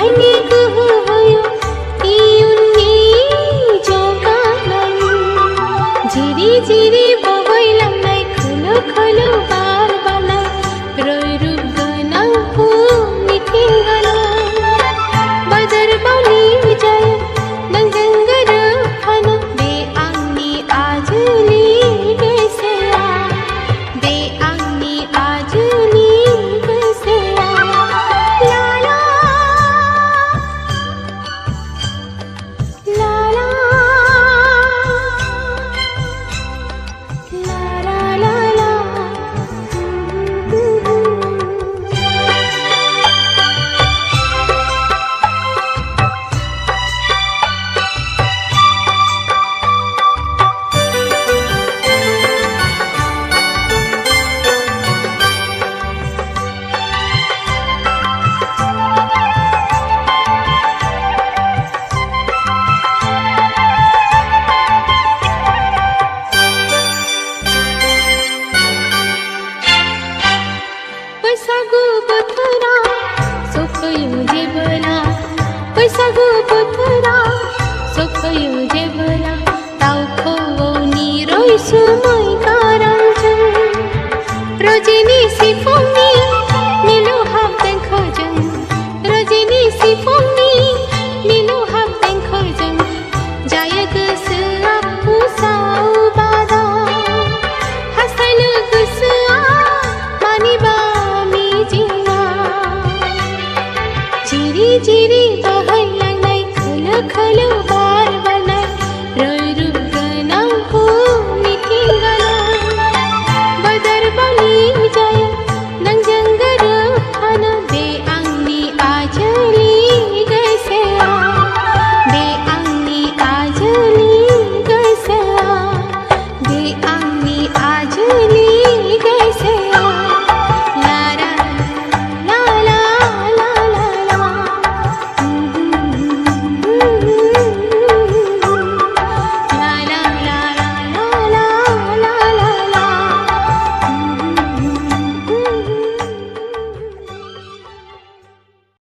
बायदि गोहो होयो इयुननि जौगानाय जिरि जिरि बोहैलांनाय खोलो खोलो बार बारनाय रैरुब गोनां मिथिंगानाय बाजार बावनि जायो नोंजों गोरोबफानो बे आंनि आजोनि गोसोआ बे आंनि आजोनि गोसोआ ला ला ला ला ला ला ला बैसागु बोथोरा सफैयो जेबोला बैसागु बोथोरा सफैयो जेबोला दाउ खौवौनि रैसुमै गारांजों रजेनि सिफुंनि मिलौहाब देंखोजों रजेनि सिफुंनि मिलौहाब देंखोजों जायो गोसोआ उसाव बादाव हास्थायनो गोसोआ मानिबा जिरि जिरि बोहैलांनाय खोलो खोलो